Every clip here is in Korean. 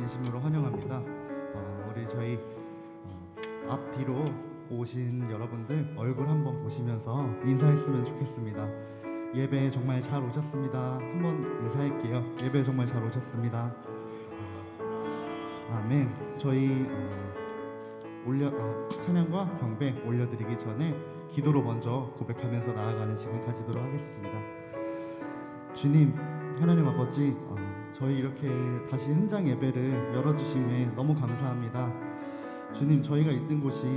진심으로 환영합니다. 우리 저희 앞뒤로 오신 여러분들 얼굴 한번 보시면서 인사했으면 좋겠습니다. 예배 정말 잘 오셨습니다. 한번 인사할게요. 예배 정말 잘 오셨습니다. 아멘. 저희 찬양과 경배 올려드리기 전에 기도로 먼저 고백하면서 나아가는 시간 가지도록 하겠습니다. 주님, 하나님 아버지, 저희 이렇게 다시 현장 예배를 열어주심에 너무 감사합니다. 주님, 저희가 있는 곳이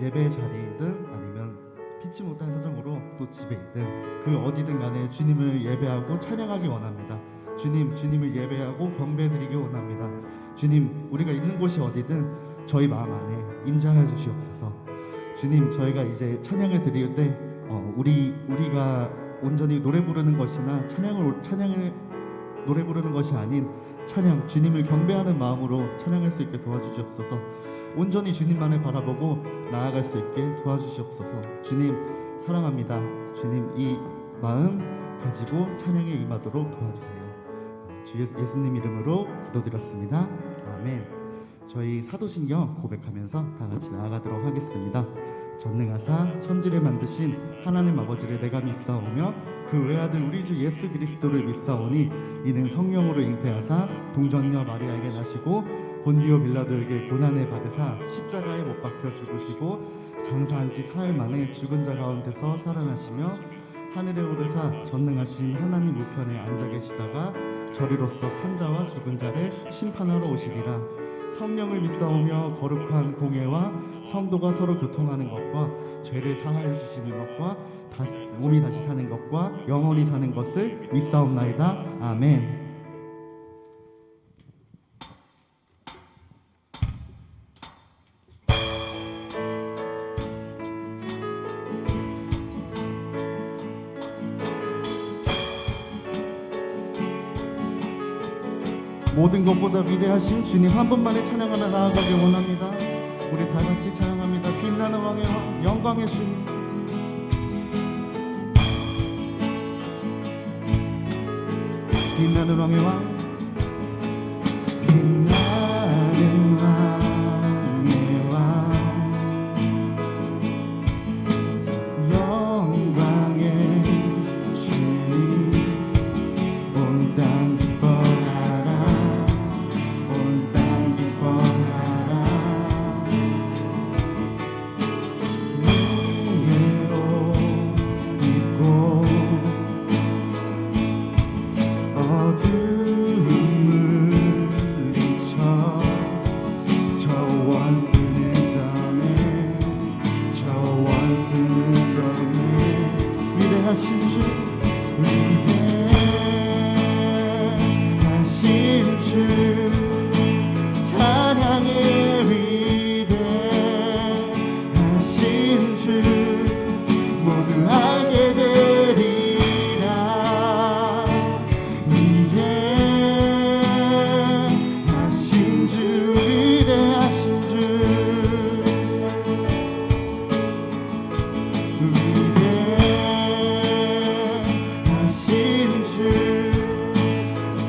예배 자리이든 아니면 피치 못한 사정으로 또 집에 있든 그 어디든 간에 주님을 예배하고 찬양하기 원합니다. 주님, 주님을 예배하고 경배드리기 원합니다. 주님, 우리가 있는 곳이 어디든 저희 마음 안에 임재하여 주시옵소서. 주님, 저희가 이제 찬양을 드릴 때 우리가 온전히 노래 부르는 것이나 찬양을 노래 부르는 것이 아닌 찬양, 주님을 경배하는 마음으로 찬양할 수 있게 도와주시옵소서. 온전히 주님만을 바라보고 나아갈 수 있게 도와주시옵소서. 주님, 사랑합니다. 주님, 이 마음 가지고 찬양에 임하도록 도와주세요. 주 예수님 이름으로 기도드렸습니다. 아멘. 저희 사도신경 고백하면서 다 같이 나아가도록 하겠습니다. 전능하사 천지를 만드신 하나님 아버지를 내가 믿사오며 그 외아들 우리 주 예수 그리스도를 믿사오니 이는 성령으로 잉태하사 동정녀 마리아에게 나시고 본디오 빌라도에게 고난을 받으사 십자가에 못 박혀 죽으시고 장사한 지 사흘 만에 죽은 자 가운데서 살아나시며 하늘에 오르사 전능하신 하나님 우편에 앉아 계시다가 저리로서 산자와 죽은 자를 심판하러 오시리라. 성령을 믿사오며 거룩한 공예와 성도가 서로 교통하는 것과 죄를 사하여 주시는 것과 몸이 다시 사는 것과 영원히 사는 것을 믿사옵나이다. 아멘. 모든 것보다 위대하신 주님 한 분만의 찬양하며 나아가길 원합니다. 우리 다 같이 찬양합니다. 빛나는 왕의 왕, 영광의 주님. 빛나는 왕의 왕, 빛나는 왕의 왕, 영광의 주님, 온 땅 기뻐하라, 온 땅 기뻐하라. 위에 옷 입고 어둠을 비춰 저 원수를 떠내, 저 원수를 떠내. 위대하신 주, 위대하신 주, 찬양의 위대하신 주, 모두 알게 되리라. 위대하신 주, 위대하신 주, 위대하신 주,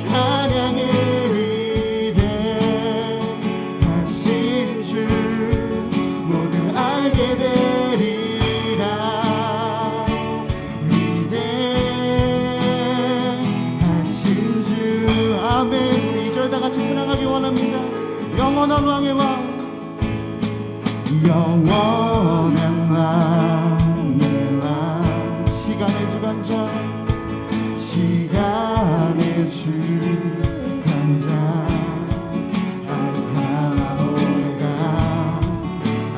찬양의 위대하신 주, 모두 알게 되리라. 위대하신 주. 아멘. 2절 다 같이 찬양하기 원합니다. 영원한 왕의 왕, 영원한 왕의 왕, 시간의 주관자, 시간의 주관자, 알파와 오메가,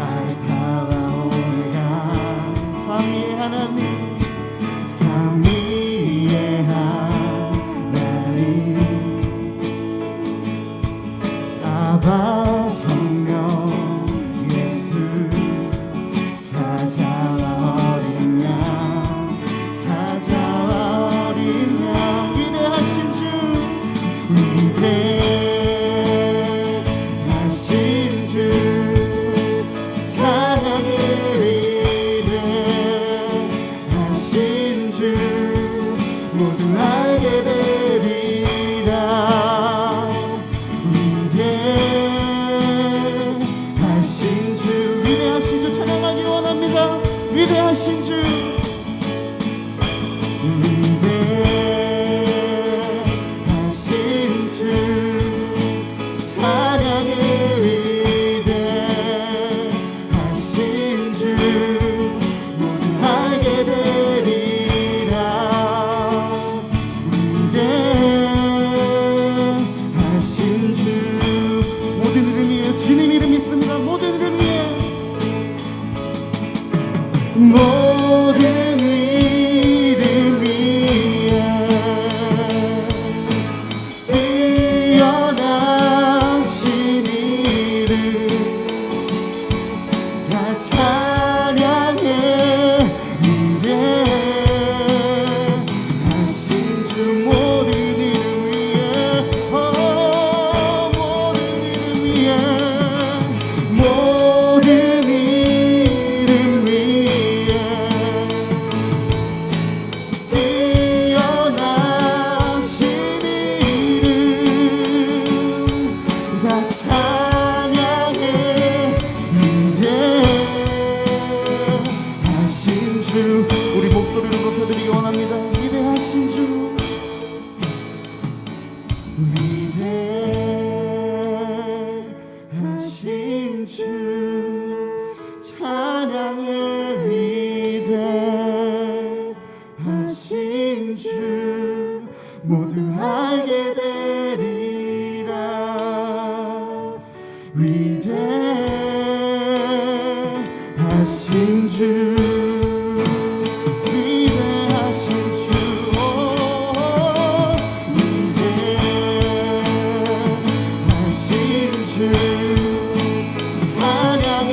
알파와 오메가, 삼위의 하나님, 삼위의 하나님, 아바 성령 예수, 사자와 어린 양, 사자와 어린 양. 위대하신 주, 위대하신 주, 찬양의 위대하신 주, 모두 알게 되리라. 위대하신 주 찬양해 위대하신 주 모두 알게 되리라 위대하신 주 모든 이름 위에 주님 이름 있습니다 모든 이름 위에 모든 이름 위에 뛰어나신 이름 다 찬양해 위대하신 주 모든 이름 위에 모든 이름 위에 모든 이름 위에 뛰어나신 이름 다 찬양해 위대하신 주 우리 목소리로 높여드리기 원합니다 위대하신 주 위대하신 주 찬양해 위대하신 주 모두 알게 되리라 위대하신 주 위대하신 주 위대하신 주 찬양해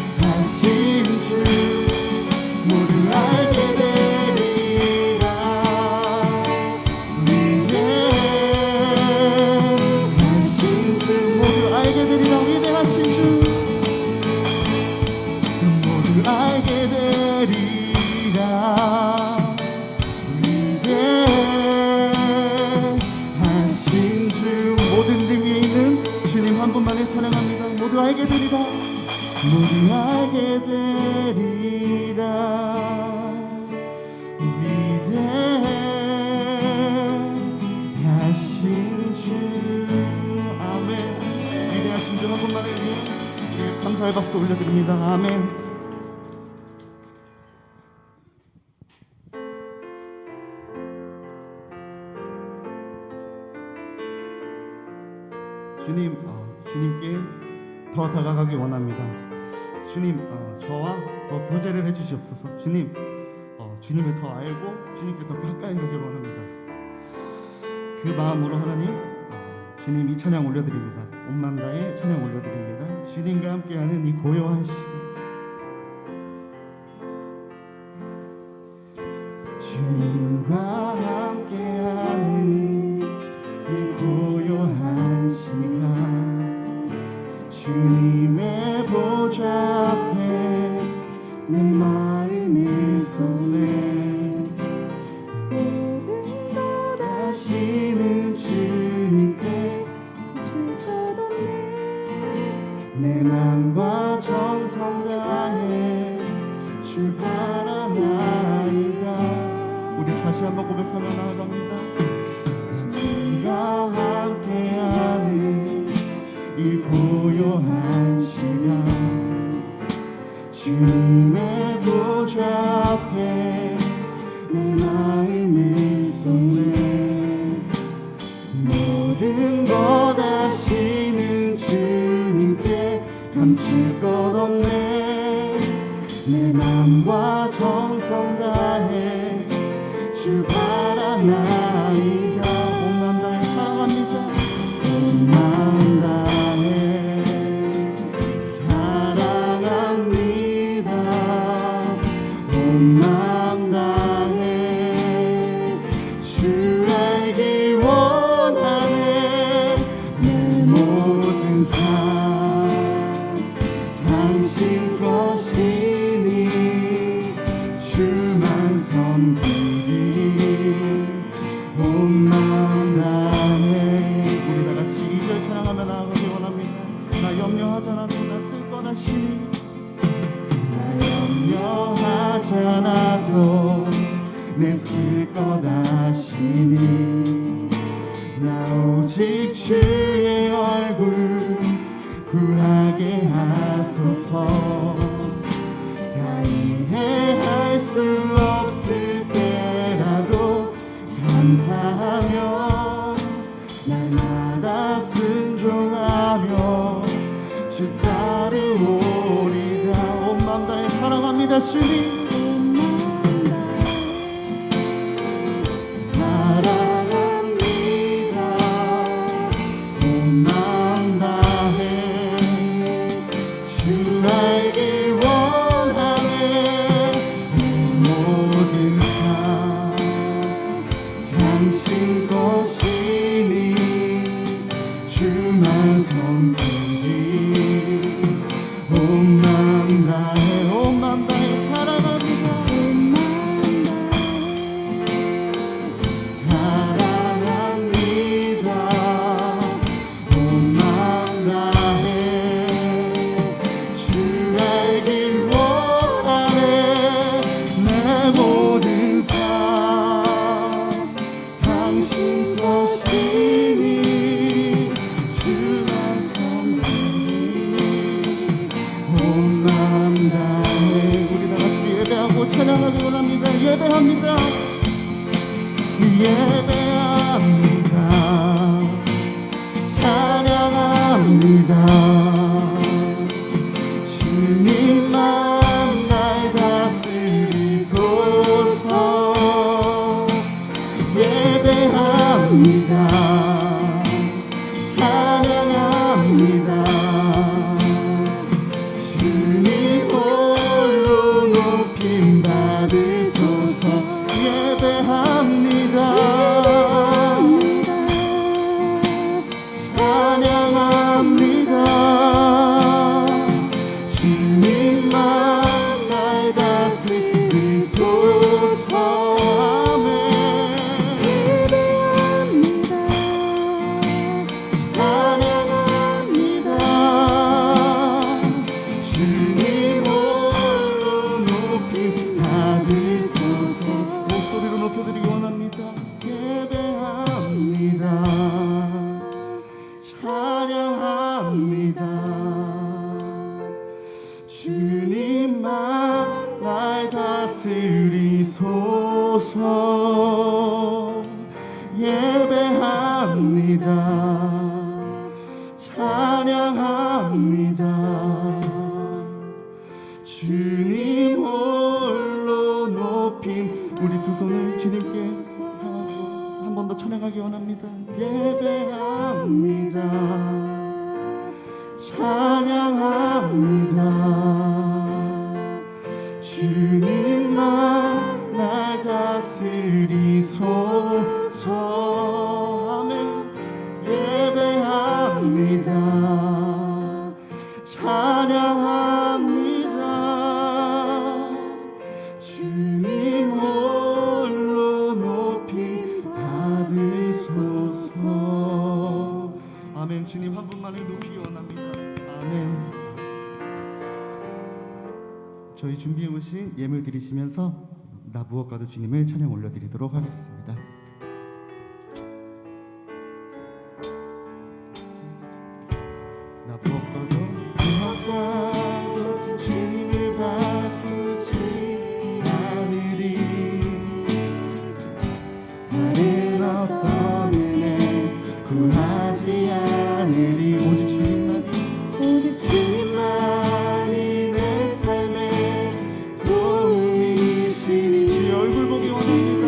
위대하신 주 모두 알게 되리라 위대하신 주 모두 알게 되리라 위대하신 주 모두 알게 되리라 위대하신 주 모든 이름 위에 있는 주님 한 분만을 찬양합니다 모두 알게 되리라 모두 알게 되리라 위대하신 주 아멘 위대하신 주 한 분만을 위해 감사의 박수 올려드립니다 아멘 주님께 더 다가가기 원합니다. 주님, 저와 더 교제를 해주시옵소서. 주님, 주님을 더 알고 주님께 더 가까이 가기를 원합니다. 그 마음으로 하나님, 주님 이 찬양 올려드립니다. 온 마음 다해 찬양 올려드립니다. 주님과 함께하는 이 고요한 시간, 주님과 함께하는 이 고요한 시간, 주님의 보좌 앞에 내 마음을 쏟네. 모든 것 아시는 주님께 줄 것 없네. 내 맘과 정성 다해 출발하나이다. 우리 다시 한번 고백하며 나아갑니다. 주님과 함께하는 이 고요한 시간, 주님의 보좌 앞에 내 마음을 쏟네. 모든 것 아시는 주님께 감출 것 없네. 내 맘과 정성 다해 출발하나이다. 온 마음 다해 사랑합니다. 온 마음 다해 사랑합니다. 온 마음 다해 주 알기 원하네. 내 모든 삶 당신 것이니 주만 섬기리. 온 마음 다해 우리 다같이 2절 찬양하며 나아가기 원합니다. 나 염려하잖아도 나 쓸 것 아시니, 나 염려하잖아 나도 냈을 것 아시니 나 오직 주의 얼굴 구하게 하소서. 다 이해할 수 없을 때라도 감사하며 날마다 순종하며 주 따르오리라. 온 마음 다해 사랑합니다 주님. 찬양하기 원합니다. 예배합니다. 예배합니다. 찬양합니다. 주님만 날 다스리소서. 예배합니다. 찬양합니다. 주님 홀로 높임 받으소서. 예배합니다. 찬양합니다. 주님만 날 다스리소서. 아멘. 예배합니다. 찬양합니다. 주님 홀로 높임 받으소서. 목소리로 높여드리기 원합니다. 예배합니다. 찬양합니다. 주님만 날 다스리소서. 예배합니다. 찬양합니다. 주님 홀로 높임. 우리 두 손을 주님께 향하고 한 번 더 찬양하기 원합니다. 예배합니다. 찬양합니다. 주님만 날 다스리소서. 아멘. 예배합니다. 찬양합니다. 주님 홀로 높이 받으소서. 아멘. 주님 한 분만을 높이기 원합니다. 아멘. 저희 준비해 오신 예물 드리시면서 나 무엇과도 주님을 찬양 올려드리도록 하겠습니다. 나 무엇과도 주님을 바꾸지 않으리. 다른 어떤 은혜 구하지 않으리. 오직 주님만이 내 삶에 도움이시니. 주의 얼굴 보기 원합니다.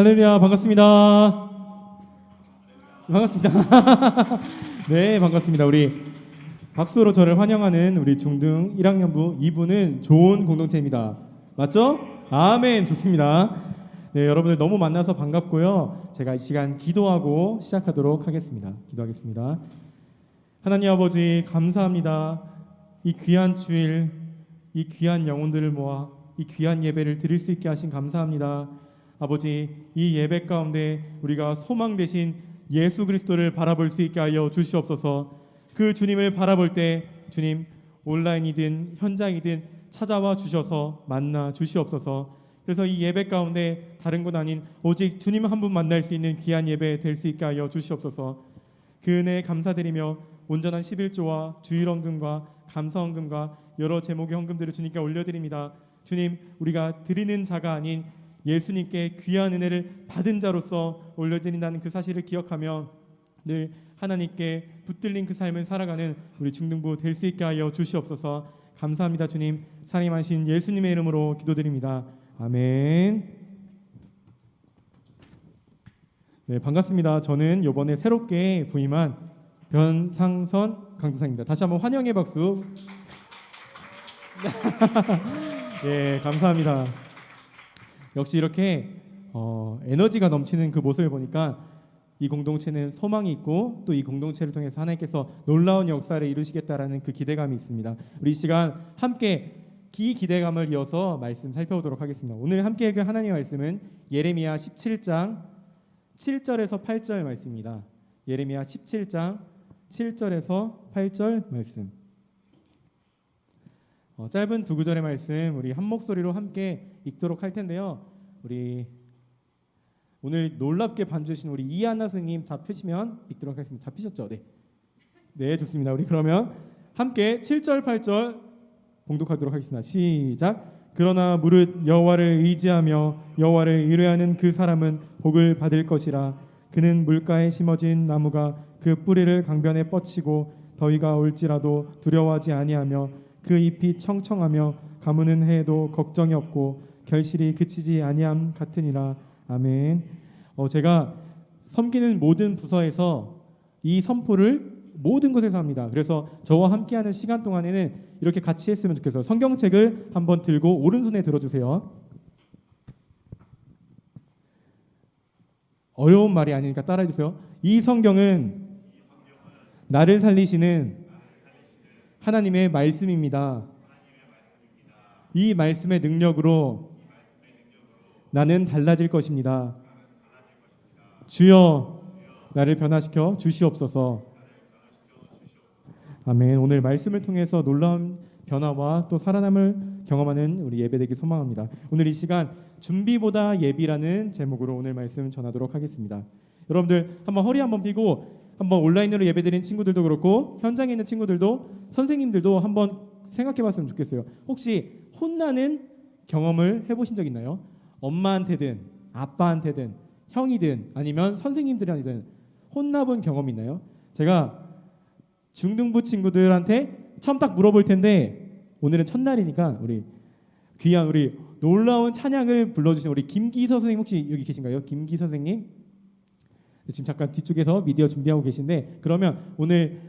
할렐루야, 반갑습니다. 반갑습니다. 네, 반갑습니다. 우리 박수로 저를 환영하는 우리 중등 1학년부 2부는 좋은 공동체입니다. 맞죠? 아멘. 좋습니다. 네, 여러분들 너무 만나서 반갑고요. 제가 이 시간 기도하고 시작하도록 하겠습니다. 기도하겠습니다. 하나님 아버지 감사합니다. 이 귀한 주일, 이 귀한 영혼들을 모아 이 귀한 예배를 드릴 수 있게 하신 감사합니다. 아버지, 이 예배 가운데 우리가 소망 되신 예수 그리스도를 바라볼 수 있게 하여 주시옵소서. 그 주님을 바라볼 때 주님 온라인이든 현장이든 찾아와 주셔서 만나 주시옵소서. 그래서 이 예배 가운데 다른 것 아닌 오직 주님 한 분 만날 수 있는 귀한 예배 될 수 있게 하여 주시옵소서. 그 은혜에 감사드리며 온전한 11조와 주일헌금과 감사헌금과 여러 제목의 헌금들을 주님께 올려드립니다. 주님, 우리가 드리는 자가 아닌 예수님께 귀한 은혜를 받은 자로서 올려드린다는 그 사실을 기억하며 늘 하나님께 붙들린 그 삶을 살아가는 우리 중등부 될 수 있게 하여 주시옵소서. 감사합니다. 주님, 사랑하신 예수님의 이름으로 기도드립니다. 아멘. 네, 반갑습니다. 저는 이번에 새롭게 부임한 변상선 강도사입니다. 다시 한번 환영의 박수. 네, 감사합니다. 역시 이렇게 에너지가 넘치는 그 모습을 보니까 이 공동체는 소망이 있고 또 이 공동체를 통해서 하나님께서 놀라운 역사를 이루시겠다라는 그 기대감이 있습니다. 우리 이 시간 함께 이 기대감을 이어서 말씀 살펴보도록 하겠습니다. 오늘 함께 읽을 하나님의 말씀은 예레미야 17장 7절에서 8절 말씀입니다. 예레미야 17장 7절에서 8절 말씀. 짧은 두 구절의 말씀 우리 한 목소리로 함께 읽도록 할 텐데요. 우리 오늘 놀랍게 반주신 우리 이하나 선생님 다 펴시면 읽도록 하겠습니다. 다 펴셨죠? 네. 네, 좋습니다. 우리 그러면 함께 7절 8절 봉독하도록 하겠습니다. 시작. 그러나 무릇 여호와를 의지하며 여호와를 의뢰하는 그 사람은 복을 받을 것이라. 그는 물가에 심어진 나무가 그 뿌리를 강변에 뻗치고 더위가 올지라도 두려워하지 아니하며 그 잎이 청청하며 가무는 해에도 걱정이 없고 결실이 그치지 아니함 같으니라. 아멘. 제가 섬기는 모든 부서에서 이 선포를 모든 곳에서 합니다. 그래서 저와 함께하는 시간 동안에는 이렇게 같이 했으면 좋겠어요. 성경책을 한번 들고 오른손에 들어주세요. 어려운 말이 아니니까 따라해주세요. 이 성경은 나를 살리시는 하나님의 말씀입니다. 이 말씀의 능력으로 나는 달라질 것입니다. 주여 나를 변화시켜 주시옵소서. 아멘. 오늘 말씀을 통해서 놀라운 변화와 또 살아남을 경험하는 우리 예배되기 소망합니다. 오늘 이 시간 준비보다 예비라는 제목으로 오늘 말씀 전하도록 하겠습니다. 여러분들 한번 허리 한번 펴고 한번 온라인으로 예배드린 친구들도 그렇고 현장에 있는 친구들도 선생님들도 한번 생각해봤으면 좋겠어요. 혹시 혼나는 경험을 해보신 적 있나요? 엄마한테든 아빠한테든 형이든 아니면 선생님들이든 혼나본 경험 있나요? 제가 중등부 친구들한테 처음 딱 물어볼 텐데 오늘은 첫날이니까 우리 귀한 우리 놀라운 찬양을 불러주신 우리 김기서 선생님 혹시 여기 계신가요? 김기서 선생님? 지금 잠깐 뒤쪽에서 미디어 준비하고 계신데 그러면 오늘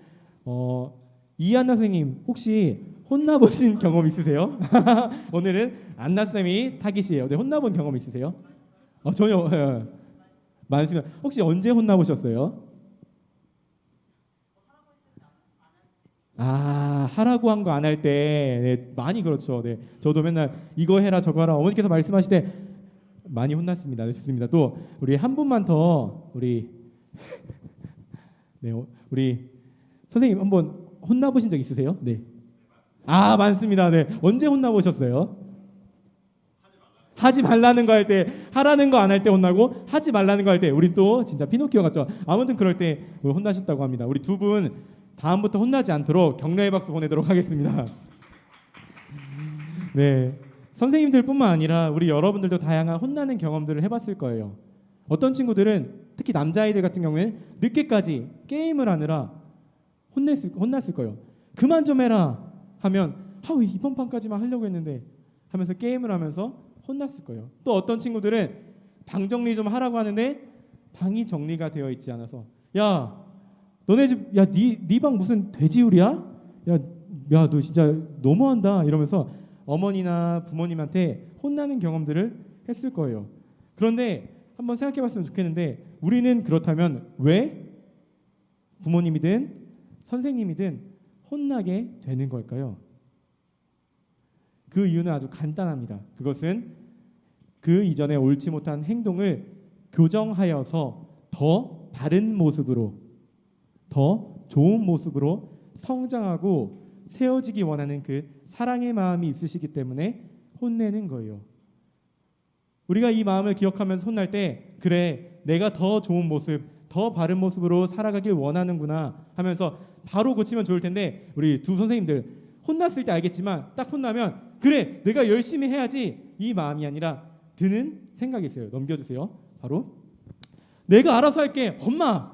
이한나 선생님 혹시 혼나보신 경험 있으세요? 오늘은 안나쌤이 타깃이에요. 네, 혼나본 경험 있으세요? 전혀 많습니다. 혹시 언제 혼나보셨어요? 하라고 한 거 안 할 때 네, 많이 그렇죠. 네, 저도 맨날 이거 해라 저거 하라 어머니께서 말씀하실 때 많이 혼났습니다. 네, 좋습니다. 또 우리 한 분만 더 우리 네, 우리 선생님 한번 혼나보신 적 있으세요? 네. 많습니다. 네. 언제 혼나보셨어요? 하지 말라는 거 할 때, 하라는 거 안 할 때 혼나고 하지 말라는 거 할 때 우리 또 진짜 피노키오 같죠. 아무튼 그럴 때 혼나셨다고 합니다. 우리 두 분 다음부터 혼나지 않도록 격려의 박수 보내도록 하겠습니다. 네, 선생님들뿐만 아니라 우리 여러분들도 다양한 혼나는 경험들을 해봤을 거예요. 어떤 친구들은 특히 남자아이들 같은 경우에는 늦게까지 게임을 하느라 혼났을 거예요. 그만 좀 해라 하면 이번 판까지만 하려고 했는데 하면서 게임을 하면서 혼났을 거예요. 또 어떤 친구들은 방 정리 좀 하라고 하는데 방이 정리가 되어 있지 않아서 야 너네 집 야 네 방 무슨 돼지우리야? 야 너 진짜 너무한다 이러면서 어머니나 부모님한테 혼나는 경험들을 했을 거예요. 그런데 한번 생각해 봤으면 좋겠는데 우리는 그렇다면 왜 부모님이든 선생님이든 혼나게 되는 걸까요? 그 이유는 아주 간단합니다. 그것은 그 이전에 옳지 못한 행동을 교정하여서 더 바른 모습으로 더 좋은 모습으로 성장하고 세워지기 원하는 그 사랑의 마음이 있으시기 때문에 혼내는 거예요. 우리가 이 마음을 기억하면서 혼날 때 그래 내가 더 좋은 모습 더 바른 모습으로 살아가길 원하는구나 하면서 바로 고치면 좋을 텐데 우리 두 선생님들 혼났을 때 알겠지만 딱 혼나면 그래 내가 열심히 해야지 이 마음이 아니라 드는 생각이 있어요. 넘겨주세요. 바로 내가 알아서 할게. 엄마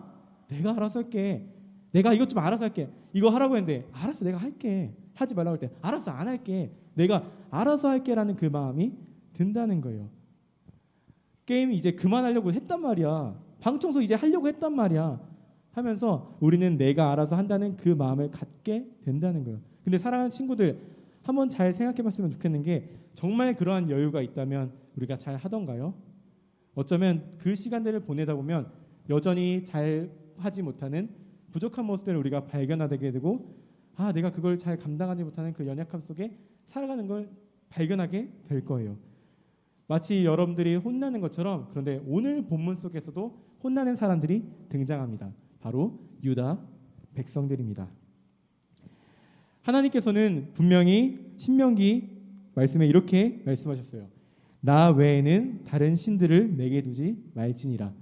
내가 알아서 할게. 내가 이것 좀 알아서 할게. 이거 하라고 했는데 알았어 내가 할게. 하지 말라고 할 때 알았어 안 할게. 내가 알아서 할게라는 그 마음이 든다는 거예요. 게임 이제 그만하려고 했단 말이야. 방 청소 이제 하려고 했단 말이야. 하면서 우리는 내가 알아서 한다는 그 마음을 갖게 된다는 거예요. 근데 사랑하는 친구들 한번 잘 생각해 봤으면 좋겠는 게 정말 그러한 여유가 있다면 우리가 잘 하던가요? 어쩌면 그 시간들을 보내다 보면 여전히 잘 하지 못하는 부족한 모습들을 우리가 발견하게 되고 내가 그걸 잘 감당하지 못하는 그 연약함 속에 살아가는 걸 발견하게 될 거예요. 마치 여러분들이 혼나는 것처럼 그런데 오늘 본문 속에서도 혼나는 사람들이 등장합니다. 바로 유다 백성들입니다. 하나님께서는 분명히 신명기 말씀에 이렇게 말씀하셨어요. 나 외에는 다른 신들을 내게 두지 말지니라.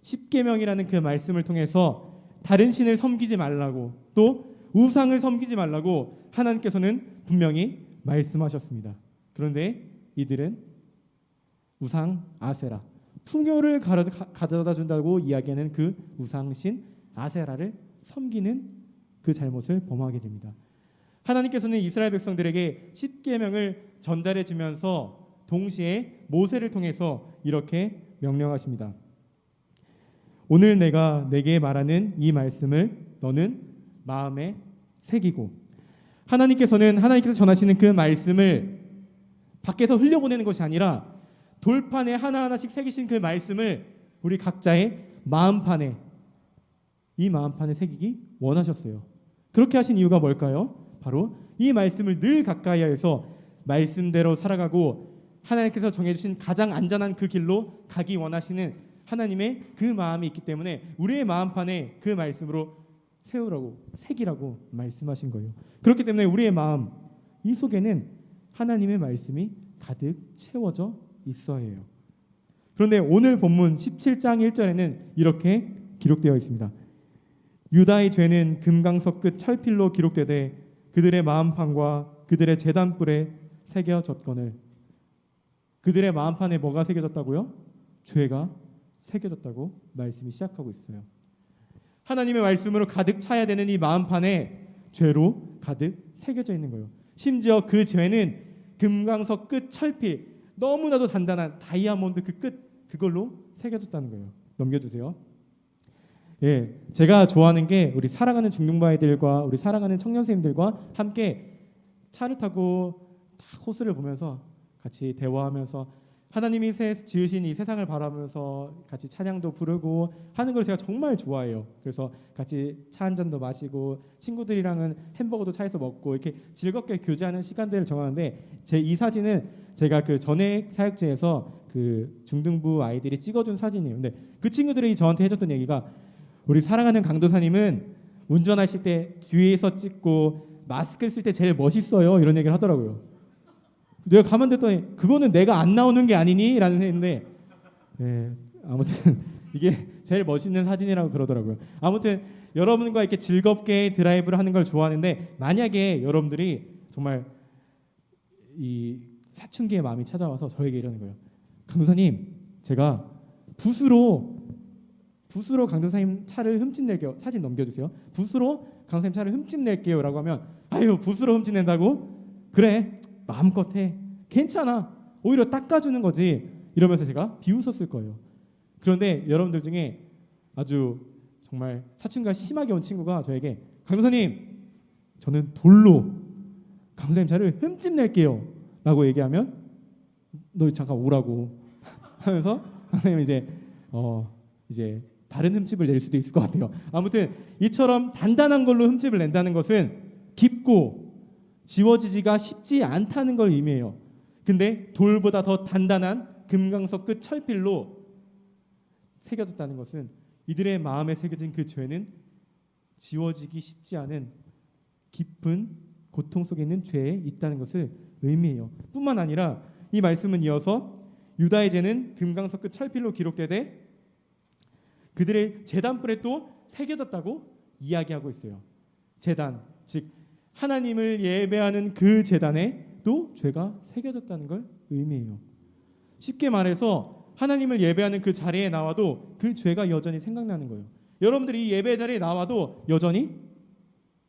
십계명이라는 그 말씀을 통해서 다른 신을 섬기지 말라고 또 우상을 섬기지 말라고 하나님께서는 분명히 말씀하셨습니다. 그런데 이들은 우상 아세라 풍요를 가져다 준다고 이야기하는 그 우상신 아세라를 섬기는 그 잘못을 범하게 됩니다. 하나님께서는 이스라엘 백성들에게 십계명을 전달해 주면서 동시에 모세를 통해서 이렇게 명령하십니다. 오늘 내가 내게 말하는 이 말씀을 너는 마음에 새기고 하나님께서 전하시는 그 말씀을 밖에서 흘려보내는 것이 아니라 돌판에 하나하나씩 새기신 그 말씀을 우리 각자의 마음판에 이 마음판에 새기기 원하셨어요. 그렇게 하신 이유가 뭘까요? 바로 이 말씀을 늘 가까이 하여서 말씀대로 살아가고 하나님께서 정해주신 가장 안전한 그 길로 가기 원하시는 하나님의 그 마음이 있기 때문에 우리의 마음판에 그 말씀으로 세우라고 새기라고 말씀하신 거예요. 그렇기 때문에 우리의 마음 이 속에는 하나님의 말씀이 가득 채워져 있어야 해요. 그런데 오늘 본문 17장 1절에는 이렇게 기록되어 있습니다. 유다의 죄는 금강석 끝 철필로 기록되되 그들의 마음판과 그들의 제단불에 새겨졌거늘. 그들의 마음판에 뭐가 새겨졌다고요? 죄가 새겨졌다고 말씀이 시작하고 있어요. 하나님의 말씀으로 가득 차야 되는 이 마음판에 죄로 가득 새겨져 있는 거예요. 심지어 그 죄는 금강석 끝 철필 너무나도 단단한 다이아몬드 그 끝 그걸로 새겨졌다는 거예요. 넘겨주세요. 예, 제가 좋아하는 게 우리 사랑하는 중등부 아이들과 우리 사랑하는 청년 선생님들과 함께 차를 타고 딱 호수를 보면서 같이 대화하면서 하나님이 지으신 이 세상을 바라보면서 같이 찬양도 부르고 하는 걸 제가 정말 좋아해요. 그래서 같이 차 한 잔도 마시고 친구들이랑은 햄버거도 차에서 먹고 이렇게 즐겁게 교제하는 시간들을 정하는데 이 사진은 제가 그 전액 사역제에서 그 중등부 아이들이 찍어준 사진이에요. 근데 그 친구들이 저한테 해줬던 얘기가 우리 사랑하는 강도사님은 운전하실 때 뒤에서 찍고 마스크를 쓸 때 제일 멋있어요. 이런 얘기를 하더라고요. 내가 가만 듣더니 그거는 내가 안 나오는 게 아니니? 라는 생각인데 아무튼 이게 제일 멋있는 사진이라고 그러더라고요. 아무튼 여러분과 이렇게 즐겁게 드라이브를 하는 걸 좋아하는데 만약에 여러분들이 정말 이 사춘기의 마음이 찾아와서 저에게 이러는 거예요. 강도사님 제가 붓으로 강도사님 차를 훔쳐낼게요. 사진 넘겨주세요. 붓으로 강도사님 차를 훔쳐낼게요 라고 하면 아유 붓으로 훔쳐낸다고? 그래 마음껏 해. 괜찮아. 오히려 닦아주는 거지. 이러면서 제가 비웃었을 거예요. 그런데 여러분들 중에 아주 정말 사춘기가 심하게 온 친구가 저에게 강도사님, 저는 돌로 강도사님 차를 흠집 낼게요 라고 얘기하면 너 잠깐 오라고 하면서 강도사님 이제 다른 흠집을 낼 수도 있을 것 같아요. 아무튼 이처럼 단단한 걸로 흠집을 낸다는 것은 깊고 지워지지가 쉽지 않다는 걸 의미해요. 근데 돌보다 더 단단한 금강석 끝 철필로 새겨졌다는 것은 이들의 마음에 새겨진 그 죄는 지워지기 쉽지 않은 깊은 고통 속에 있는 죄에 있다는 것을 의미해요. 뿐만 아니라 이 말씀은 이어서 유다의 죄는 금강석 끝 철필로 기록되되 그들의 제단불에 또 새겨졌다고 이야기하고 있어요. 제단, 즉 하나님을 예배하는 그 제단에 또 죄가 새겨졌다는 걸 의미해요. 쉽게 말해서 하나님을 예배하는 그 자리에 나와도 그 죄가 여전히 생각나는 거예요. 여러분들이 이 예배 자리에 나와도 여전히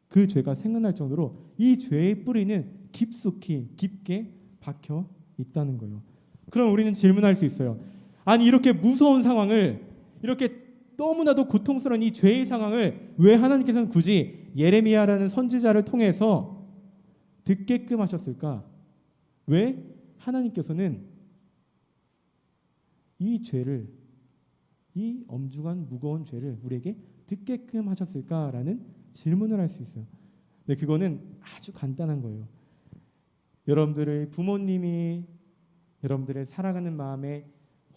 그 죄가 생각날 정도로 이 죄의 뿌리는 깊게 박혀 있다는 거예요. 그럼 우리는 질문할 수 있어요. 아니 이렇게 무서운 상황을, 이렇게 너무나도 고통스러운 이 죄의 상황을 왜 하나님께서는 굳이 예레미야라는 선지자를 통해서 듣게끔 하셨을까? 왜 하나님께서는 이 죄를, 이 엄중한 무거운 죄를 우리에게 듣게끔 하셨을까라는 질문을 할 수 있어요. 근데 그거는 아주 간단한 거예요. 여러분들의 부모님이 여러분들의 사랑하는 마음에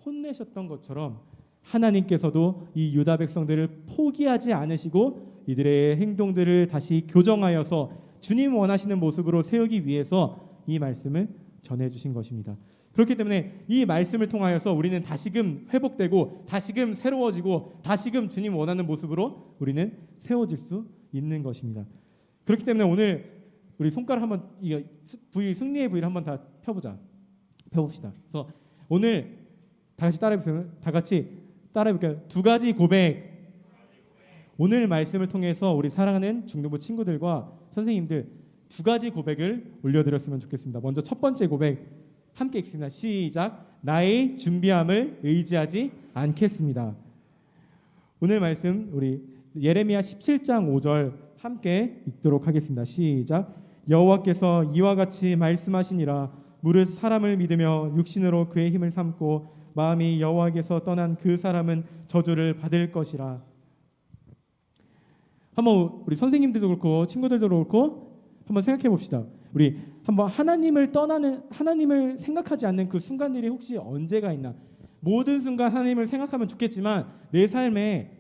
혼내셨던 것처럼 하나님께서도 이 유다 백성들을 포기하지 않으시고 이들의 행동들을 다시 교정하여서 주님 원하시는 모습으로 세우기 위해서 이 말씀을 전해주신 것입니다. 그렇기 때문에 이 말씀을 통하여서 우리는 다시금 회복되고 다시금 새로워지고 다시금 주님 원하는 모습으로 우리는 세워질 수 있는 것입니다. 그렇기 때문에 오늘 우리 손가락 한번 이 부위, 승리의 부위를 한번 다 펴봅시다. 그래서 오늘 다 같이 따라해볼까요? 두 가지 고백. 오늘 말씀을 통해서 우리 사랑하는 중등부 친구들과 선생님들 두 가지 고백을 올려드렸으면 좋겠습니다. 먼저 첫 번째 고백 함께 읽습니다. 시작. 나의 준비함을 의지하지 않겠습니다. 오늘 말씀 우리 예레미야 17장 5절 함께 읽도록 하겠습니다. 시작. 여호와께서 이와 같이 말씀하시니라. 무릇 사람을 믿으며 육신으로 그의 힘을 삼고 마음이 여호와께서 떠난 그 사람은 저주를 받을 것이라. 한번 우리 선생님들도 그렇고 친구들도 그렇고 한번 생각해 봅시다. 우리 한번 하나님을 생각하지 않는 그 순간들이 혹시 언제가 있나? 모든 순간 하나님을 생각하면 좋겠지만 내 삶에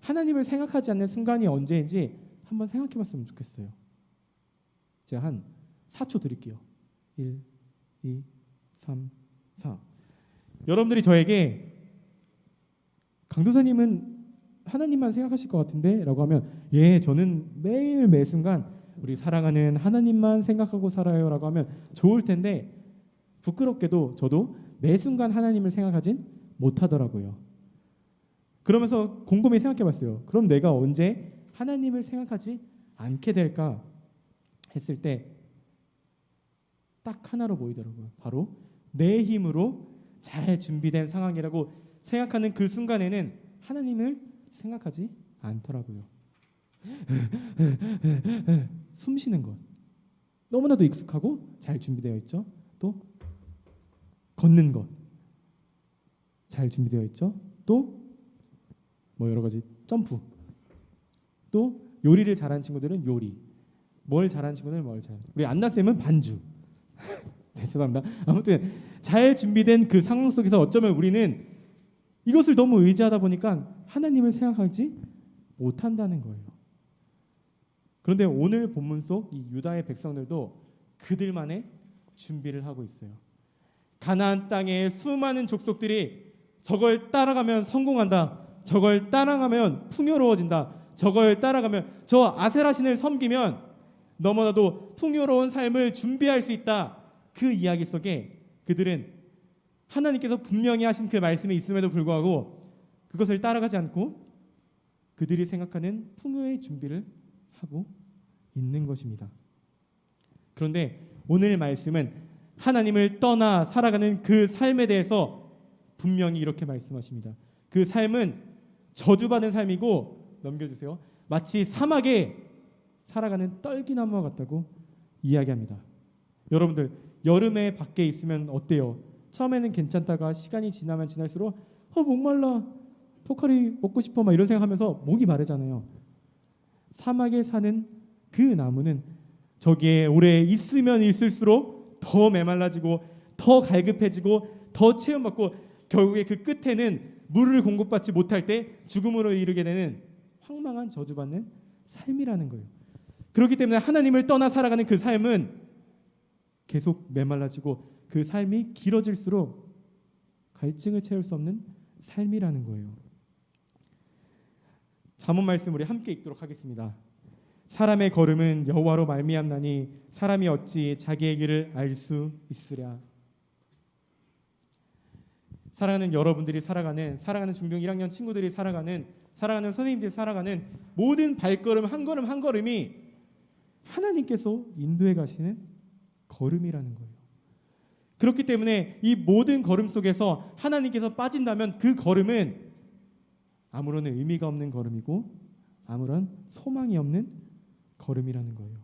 하나님을 생각하지 않는 순간이 언제인지 한번 생각해 봤으면 좋겠어요. 제가 한 4초 드릴게요. 1, 2, 3, 4. 여러분들이 저에게 강도사님은 하나님만 생각하실 것 같은데? 라고 하면 예, 저는 매일 매순간 우리 사랑하는 하나님만 생각하고 살아요 라고 하면 좋을 텐데 부끄럽게도 저도 매 순간 하나님을 생각하진 못하더라고요. 그러면서 곰곰이 생각해 봤어요. 그럼 내가 언제 하나님을 생각하지 않게 될까 했을 때 딱 하나로 보이더라고요. 바로 내 힘으로 잘 준비된 상황이라고 생각하는 그 순간에는 하나님을 생각하지 않더라고요. 숨 쉬는 것 너무나도 익숙하고 잘 준비되어 있죠. 또 걷는 것 잘 준비되어 있죠. 또 뭐 여러 가지 점프, 또 요리를 잘하는 친구들은 요리, 뭘 잘하는 친구들은 뭘 잘. 우리 안나 쌤은 반주. 네, 죄송합니다. 아무튼 잘 준비된 그 상황 속에서 어쩌면 우리는 이것을 너무 의지하다 보니까 하나님을 생각하지 못한다는 거예요. 그런데 오늘 본문 속 이 유다의 백성들도 그들만의 준비를 하고 있어요. 가나안 땅의 수많은 족속들이 저걸 따라가면 성공한다. 저걸 따라가면 풍요로워진다. 저걸 따라가면 저 아세라 신을 섬기면 너무나도 풍요로운 삶을 준비할 수 있다. 그 이야기 속에 그들은 하나님께서 분명히 하신 그 말씀이 있음에도 불구하고 그것을 따라가지 않고 그들이 생각하는 풍요의 준비를 하고 있는 것입니다. 그런데 오늘 말씀은 하나님을 떠나 살아가는 그 삶에 대해서 분명히 이렇게 말씀하십니다. 그 삶은 저주받은 삶이고, 넘겨주세요, 마치 사막에 살아가는 떨기나무와 같다고 이야기합니다. 여러분들, 여름에 밖에 있으면 어때요? 처음에는 괜찮다가 시간이 지나면 지날수록 목말라, 포카리 먹고 싶어, 막 이런 생각하면서 목이 마르잖아요. 사막에 사는 그 나무는 저기에 오래 있으면 있을수록 더 메말라지고 더 갈급해지고 더 체험받고 결국에 그 끝에는 물을 공급받지 못할 때 죽음으로 이르게 되는 황망한 저주받는 삶이라는 거예요. 그렇기 때문에 하나님을 떠나 살아가는 그 삶은 계속 메말라지고 그 삶이 길어질수록 갈증을 채울 수 없는 삶이라는 거예요. 잠언 말씀 우리 함께 읽도록 하겠습니다. 사람의 걸음은 여호와로 말미암나니 사람이 어찌 자기의 길을 알 수 있으랴. 사랑하는 여러분들이 살아가는 중등 1학년 친구들이 살아가는 선생님들이 살아가는 모든 발걸음 한 걸음 한 걸음이 하나님께서 인도해 가시는 걸음이라는 거예요. 그렇기 때문에 이 모든 걸음 속에서 하나님께서 빠진다면 그 걸음은 아무런 의미가 없는 걸음이고 아무런 소망이 없는 걸음이라는 거예요.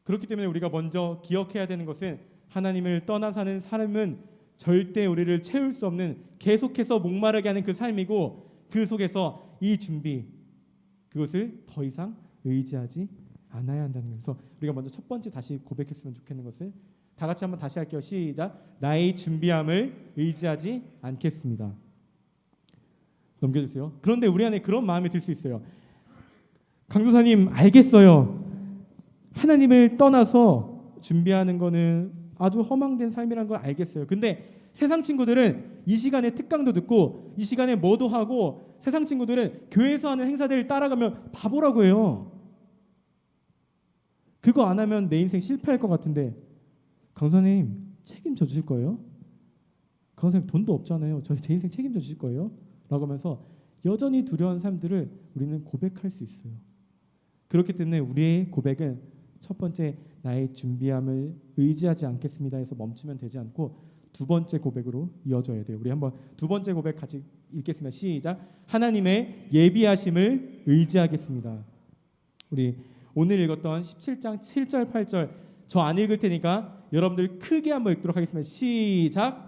그렇기 때문에 우리가 먼저 기억해야 되는 것은 하나님을 떠나 사는 삶은 절대 우리를 채울 수 없는, 계속해서 목마르게 하는 그 삶이고, 그 속에서 이 준비, 그것을 더 이상 의지하지 않아야 한다는 거예요. 그래서 우리가 먼저 첫 번째 다시 고백했으면 좋겠는 것은, 다 같이 한번 다시 할게요. 시작. 나의 준비함을 의지하지 않겠습니다. 넘겨주세요. 그런데 우리 안에 그런 마음이 들 수 있어요. 강도사님, 알겠어요. 하나님을 떠나서 준비하는 거는 아주 허망된 삶이라는 걸 알겠어요. 근데 세상 친구들은 이 시간에 특강도 듣고 이 시간에 뭐도 하고, 세상 친구들은 교회에서 하는 행사들을 따라가면 바보라고 해요. 그거 안 하면 내 인생 실패할 것 같은데, 강사님 책임져 주실 거예요? 강사님 돈도 없잖아요. 제 인생 책임져 주실 거예요? 라고 하면서 여전히 두려운 삶들을 우리는 고백할 수 있어요. 그렇기 때문에 우리의 고백은 첫 번째, 나의 준비함을 의지하지 않겠습니다 해서 멈추면 되지 않고 두 번째 고백으로 이어져야 돼요. 우리 한번 두 번째 고백 같이 읽겠습니다. 시작. 하나님의 예비하심을 의지하겠습니다. 우리 오늘 읽었던 17장 7절 8절 저 안 읽을 테니까 여러분들 크게 한번 읽도록 하겠습니다. 시작.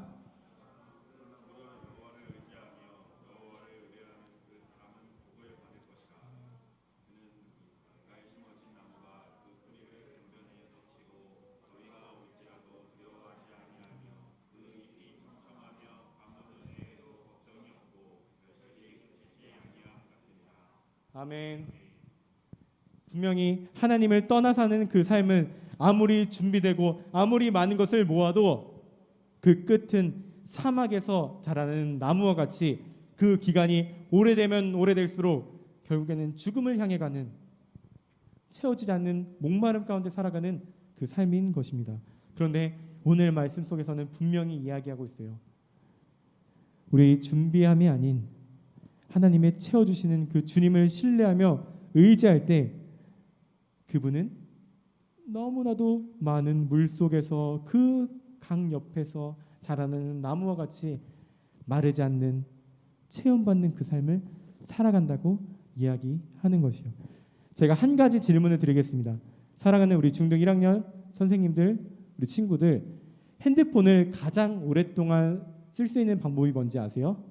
아멘. 분명히 하나님을 떠나 사는 그 삶은 아무리 준비되고 아무리 많은 것을 모아도 그 끝은 사막에서 자라는 나무와 같이 그 기간이 오래되면 오래될수록 결국에는 죽음을 향해 가는, 채워지지 않는 목마름 가운데 살아가는 그 삶인 것입니다. 그런데 오늘 말씀 속에서는 분명히 이야기하고 있어요. 우리 준비함이 아닌 하나님의 채워주시는 그 주님을 신뢰하며 의지할 때 그분은 너무나도 많은 물 속에서 그 강 옆에서 자라는 나무와 같이 마르지 않는, 체험받는 그 삶을 살아간다고 이야기하는 것이요. 제가 한 가지 질문을 드리겠습니다. 사랑하는 우리 중등 1학년 선생님들, 우리 친구들, 핸드폰을 가장 오랫동안 쓸 수 있는 방법이 뭔지 아세요?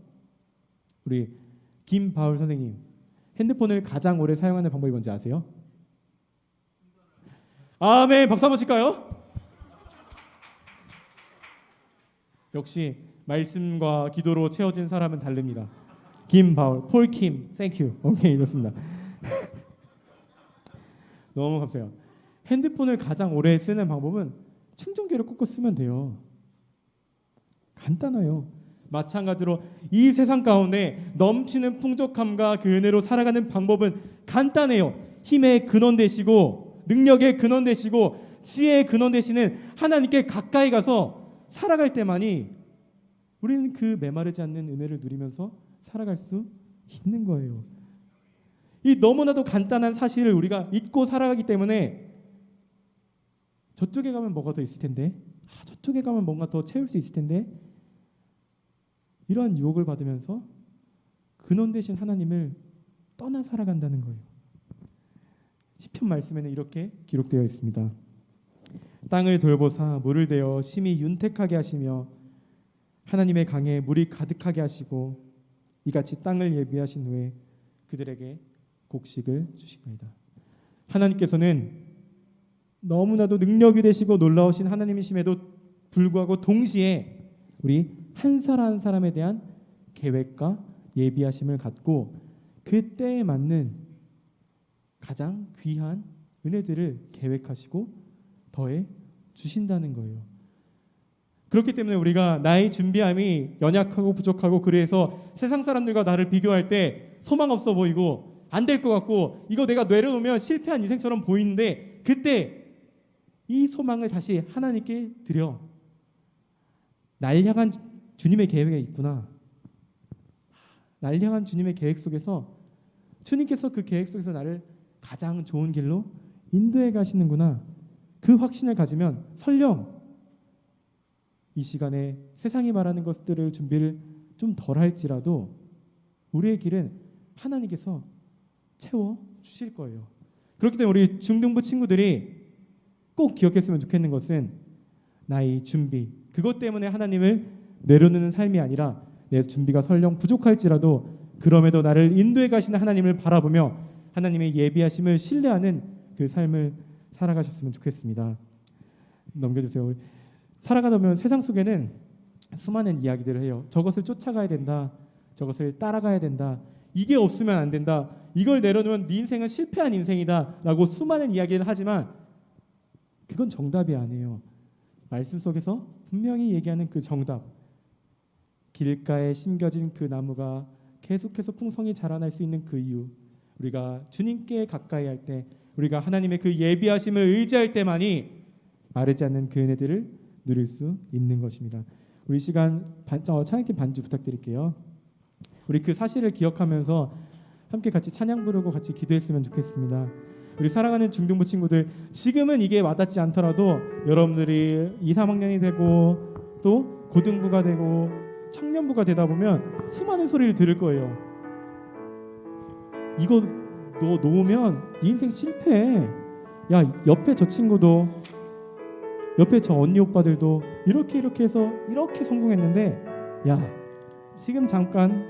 우리 김바울 선생님, 핸드폰을 가장 오래 사용하는 방법이 뭔지 아세요? 아멘. 박수 한번 칠까요? 역시 말씀과 기도로 채워진 사람은 다릅니다. 김바울, 폴킴, 땡큐. 오케이, 좋습니다. 너무 감사해요. 핸드폰을 가장 오래 쓰는 방법은 충전기를 꽂고 쓰면 돼요. 간단해요. 마찬가지로 이 세상 가운데 넘치는 풍족함과 그 은혜로 살아가는 방법은 간단해요. 힘의 근원 되시고, 능력의 근원 되시고, 지혜의 근원 되시는 하나님께 가까이 가서 살아갈 때만이 우리는 그 메마르지 않는 은혜를 누리면서 살아갈 수 있는 거예요. 이 너무나도 간단한 사실을 우리가 잊고 살아가기 때문에 저쪽에 가면 뭐가 더 있을 텐데, 저쪽에 가면 뭔가 더 채울 수 있을 텐데, 이러한 유혹을 받으면서 근원 되신 하나님을 떠나 살아간다는 거예요. 시편 말씀에는 이렇게 기록되어 있습니다. 땅을 돌보사 물을 대어 심히 윤택하게 하시며 하나님의 강에 물이 가득하게 하시고 이같이 땅을 예비하신 후에 그들에게 곡식을 주시나이다. 하나님께서는 너무나도 능력이 되시고 놀라우신 하나님이심에도 불구하고 동시에 우리 한 사람 한 사람에 대한 계획과 예비하심을 갖고 그 때에 맞는 가장 귀한 은혜들을 계획하시고 더해 주신다는 거예요. 그렇기 때문에 우리가 나의 준비함이 연약하고 부족하고 그래서 세상 사람들과 나를 비교할 때 소망 없어 보이고 안 될 것 같고 이거 내가 내려놓으면 실패한 인생처럼 보이는데 그때 이 소망을 다시 하나님께 드려 날 향한 주님의 계획이 있구나. 날 향한 주님의 계획 속에서 주님께서 그 계획 속에서 나를 가장 좋은 길로 인도해 가시는구나. 그 확신을 가지면 설령 이 시간에 세상이 말하는 것들을 준비를 좀 덜 할지라도 우리의 길은 하나님께서 채워 주실 거예요. 그렇기 때문에 우리 중등부 친구들이 꼭 기억했으면 좋겠는 것은 나의 준비, 그것 때문에 하나님을 내려놓는 삶이 아니라 내 준비가 설령 부족할지라도 그럼에도 나를 인도해 가시는 하나님을 바라보며 하나님의 예비하심을 신뢰하는 그 삶을 살아가셨으면 좋겠습니다. 넘겨주세요. 살아가다 보면 세상 속에는 수많은 이야기들을 해요. 저것을 쫓아가야 된다. 저것을 따라가야 된다. 이게 없으면 안 된다. 이걸 내려놓으면 네 인생은 실패한 인생이다 라고 수많은 이야기를 하지만 그건 정답이 아니에요. 말씀 속에서 분명히 얘기하는 그 정답, 길가에 심겨진 그 나무가 계속해서 풍성히 자라날 수 있는 그 이유, 우리가 주님께 가까이 할 때, 우리가 하나님의 그 예비하심을 의지할 때만이 마르지 않는 그 은혜들을 누릴 수 있는 것입니다. 우리 시간 찬양팀 반주 부탁드릴게요. 우리 그 사실을 기억하면서 함께 같이 찬양 부르고 같이 기도했으면 좋겠습니다. 우리 사랑하는 중등부 친구들, 지금은 이게 와닿지 않더라도 여러분들이 2, 3학년이 되고 또 고등부가 되고 청년부가 되다 보면 수많은 소리를 들을 거예요. 이거 너 놓으면 네 인생 실패해. 야, 옆에 저 친구도, 옆에 저 언니 오빠들도 이렇게 해서 이렇게 성공했는데, 야, 지금 잠깐,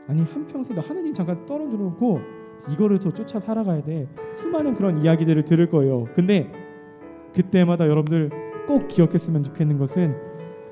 아니 한평생 너 하나님 잠깐 떨어놓고 이거를 더 쫓아 살아가야 돼. 수많은 그런 이야기들을 들을 거예요. 근데 그때마다 여러분들 꼭 기억했으면 좋겠는 것은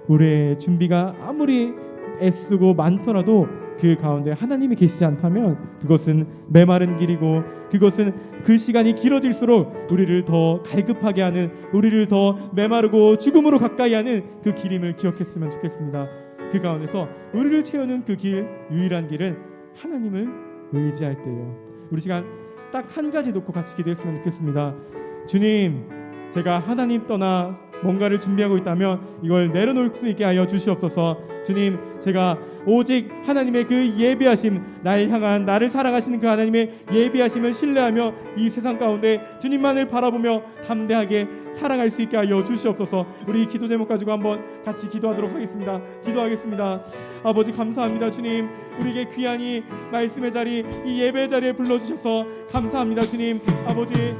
우리의 준비가 아무리 애쓰고 많더라도 그 가운데 하나님이 계시지 않다면 그것은 메마른 길이고, 그것은 그 시간이 길어질수록 우리를 더 갈급하게 하는, 우리를 더 메마르고 죽음으로 가까이 하는 그 길임을 기억했으면 좋겠습니다. 그 가운데서 우리를 채우는 그 길, 유일한 길은 하나님을 의지할 때요. 우리 시간 딱 한 가지 놓고 같이 기도했으면 좋겠습니다. 주님, 제가 하나님 떠나 뭔가를 준비하고 있다면 이걸 내려놓을 수 있게 하여 주시옵소서. 주님, 제가 오직 하나님의 그 예비하심, 날 향한, 나를 사랑하시는 그 하나님의 예비하심을 신뢰하며 이 세상 가운데 주님만을 바라보며 담대하게 살아갈 수 있게 하여 주시옵소서. 우리 기도 제목 가지고 한번 같이 기도하도록 하겠습니다. 기도하겠습니다. 아버지, 감사합니다. 주님, 우리에게 귀한 이 말씀의 자리, 이 예배 자리에 불러주셔서 감사합니다. 주님, 아버지,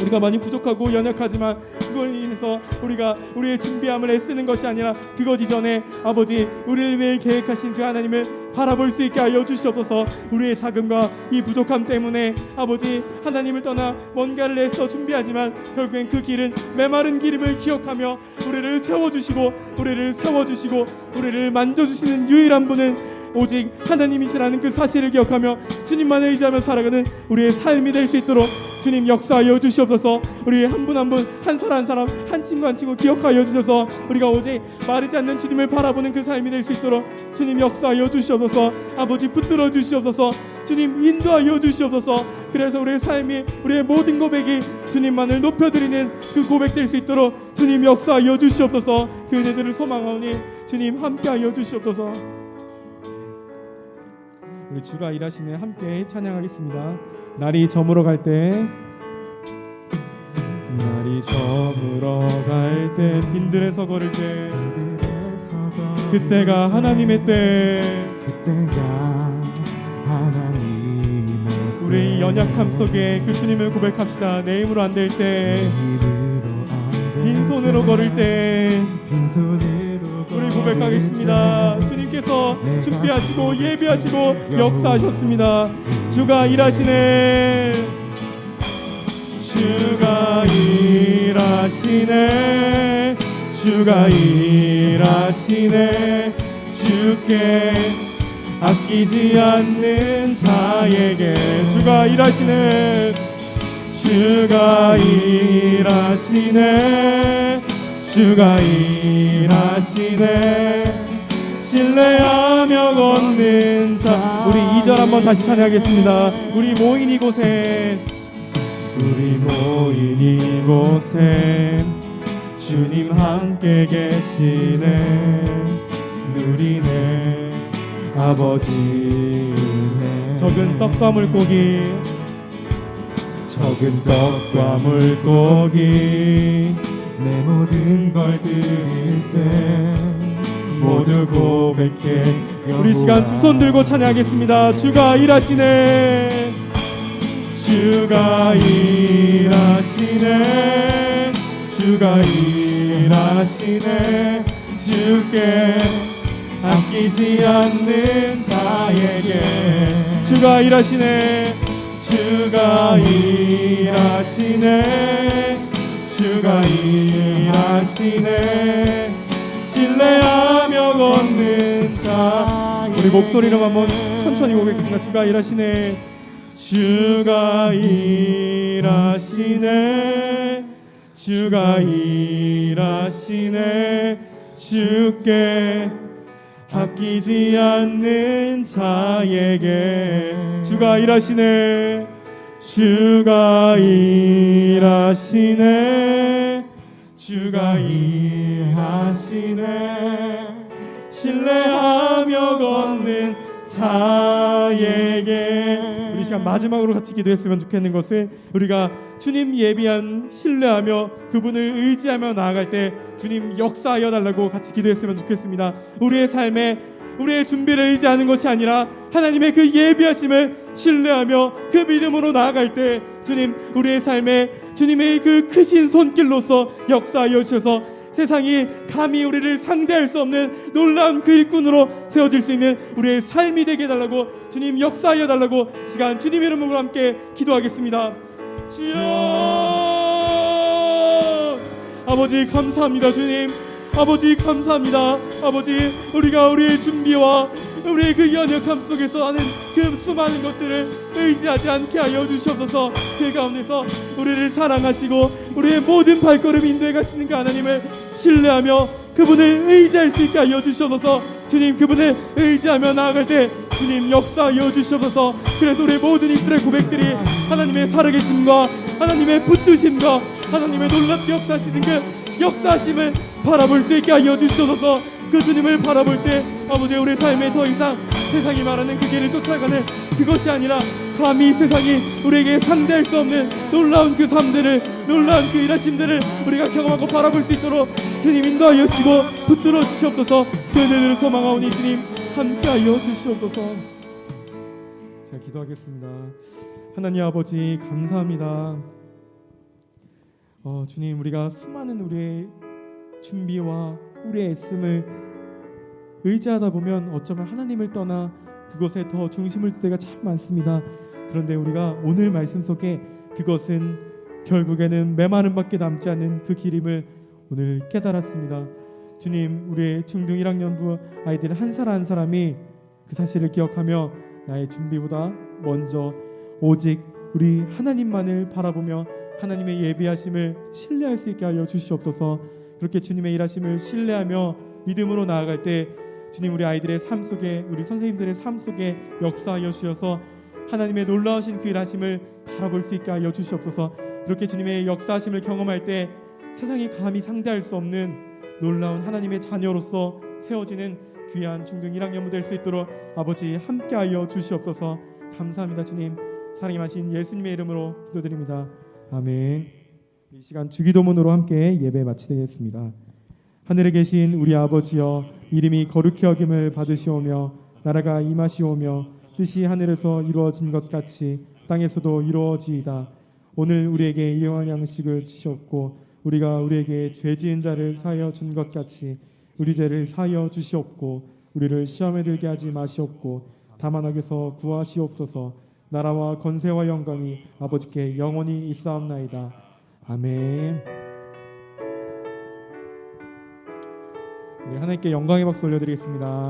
우리가 많이 부족하고 연약하지만 그걸 인해서 우리가 우리의 준비함을 애쓰는 것이 아니라 그것 이전에 아버지, 우리를 위해 계획하신 그 하나님을 바라볼 수 있게 하여 주시옵소서. 우리의 작음과 이 부족함 때문에 아버지, 하나님을 떠나 뭔가를 애써 준비하지만 결국엔 그 길은 메마른 길임을 기억하며 우리를 채워주시고 우리를 세워주시고 우리를 만져주시는 유일한 분은 오직 하나님이시라는 그 사실을 기억하며 주님만을 의지하며 살아가는 우리의 삶이 될 수 있도록 주님 역사하여 주시옵소서. 우리 한 분 한 분, 한 사람 한 사람, 한 친구 한 친구 기억하여 주셔서 우리가 오직 마르지 않는 주님을 바라보는 그 삶이 될 수 있도록 주님 역사하여 주시옵소서. 아버지, 붙들어 주시옵소서. 주님 인도하여 주시옵소서. 그래서 우리의 삶이, 우리의 모든 고백이 주님만을 높여드리는 그 고백 될 수 있도록 주님 역사하여 주시옵소서. 그 은혜들을 소망하오니 주님 함께하여 주시옵소서. 우리 주가 일하시네 함께 찬양하겠습니다. 날이 저물어 갈 때, 날이 저물어 갈 때, 빈들에서 걸을 때, 그때가 하나님의 때. 그때가 하나님의 우리 때. 연약함 속에 그 주님을 고백합시다. 내 힘으로 안 될 때, 빈손으로 걸을 때 우리 고백하겠습니다. 주님께서 준비하시고 예비하시고 역사하셨습니다. 주가 일하시네. 주가 일하시네. 주가 일하시네. 주께 아끼지 않는 자에게 주가 일하시네. 주가 일하시네. 주가 일하시네. 신뢰하며 걷는 자. 우리 2절 한번 다시 찬양하겠습니다. 우리 모인 이곳에, 우리 모인 이곳에 주님 함께 계시네. 누리네 아버지 은혜. 적은 떡과 물고기, 적은 떡과 물고기 내 모든 걸 드릴 때 모두 고백해. 우리 시간 두 손 들고 찬양하겠습니다. 주가 일하시네. 주가 일하시네. 주가 일하시네. 주께 아끼지 않는 자에게 주가 일하시네. 주가 일하시네. 주가 일하시네. 신뢰하며 걷는 자. 우리 목소리로 한번 천천히 고백합니다. 주가 일하시네. 주가 일하시네. 주가 일하시네. 주께 아끼지 않는 자에게 주가 일하시네. 주가 일하시네. 주가 일하시네. 신뢰하며 걷는 자에게. 우리 시간 마지막으로 같이 기도했으면 좋겠는 것은 우리가 주님 예비한 신뢰하며 그분을 의지하며 나아갈 때 주님 역사하여 달라고 같이 기도했으면 좋겠습니다. 우리의 삶에 우리의 준비를 의지하는 것이 아니라 하나님의 그 예비하심을 신뢰하며 그 믿음으로 나아갈 때 주님 우리의 삶에 주님의 그 크신 손길로서 역사하여 주셔서 세상이 감히 우리를 상대할 수 없는 놀라운 그 일꾼으로 세워질 수 있는 우리의 삶이 되게 해달라고 주님 역사하여 달라고 시간 주님 이름으로 함께 기도하겠습니다. 주여 아버지 감사합니다. 주님 아버지 감사합니다. 아버지 우리가 우리의 준비와 우리의 그 연약함 속에서 하는 그 수많은 것들을 의지하지 않게 하여 주시옵소서. 그 가운데서 우리를 사랑하시고 우리의 모든 발걸음 인도해 가시는 그 하나님을 신뢰하며 그분을 의지할 수 있게 하여 주시옵소서. 주님 그분을 의지하며 나아갈 때 주님 역사하여 주시옵소서. 그래서 우리의 모든 입술의 고백들이 하나님의 살아계심과 하나님의 붙드심과 하나님의 놀랍게 역사하시는 그 역사하심을 바라볼 수 있게 하여 주시옵소서. 그 주님을 바라볼 때 아버지 우리 삶에 더 이상 세상이 말하는 그 길을 쫓아가는 그것이 아니라 감히 세상이 우리에게 상대할 수 없는 놀라운 그 삶들을 놀라운 그 일하심들을 우리가 경험하고 바라볼 수 있도록 주님 인도하여 주시고 붙들어 주시옵소서. 그 은혜를 소망하오니 주님 함께하여 주시옵소서. 제가 기도하겠습니다. 하나님 아버지 감사합니다. 주님 우리가 수많은 우리의 준비와 우리의 애씀을 의지하다 보면 어쩌면 하나님을 떠나 그것에 더 중심을 둘 때가 참 많습니다. 그런데 우리가 오늘 말씀 속에 그것은 결국에는 메마른 밖에 남지 않는 그 길임을 오늘 깨달았습니다. 주님 우리의 중등 1학년부 아이들 한 사람 한 사람이 그 사실을 기억하며 나의 준비보다 먼저 오직 우리 하나님만을 바라보며 하나님의 예비하심을 신뢰할 수 있게 하여 주시옵소서. 그렇게 주님의 일하심을 신뢰하며 믿음으로 나아갈 때 주님 우리 아이들의 삶 속에 우리 선생님들의 삶 속에 역사하여 주셔서 하나님의 놀라우신 그 일하심을 바라볼 수 있게 하여 주시옵소서. 그렇게 주님의 역사하심을 경험할 때 세상이 감히 상대할 수 없는 놀라운 하나님의 자녀로서 세워지는 귀한 중등 1학년부 될 수 있도록 아버지 함께하여 주시옵소서. 감사합니다. 주님 사랑이 마신 예수님의 이름으로 기도드립니다. 아멘. 이 시간 주기도문으로 함께 예배 마치겠습니다. 하늘에 계신 우리 아버지여 이름이 거룩히 여김을 받으시오며 나라가 임하시오며 뜻이 하늘에서 이루어진 것 같이 땅에서도 이루어지이다. 오늘 우리에게 일용할 양식을 주시옵고 우리가 우리에게 죄 지은 자를 사하여 준 것 같이 우리 죄를 사하여 주시옵고 우리를 시험에 들게 하지 마시옵고 다만 악에서 구하시옵소서. 나라와 권세와 영광이 아버지께 영원히 있사옵나이다. 아멘. 우리 하나님께 영광의 박수 올려드리겠습니다.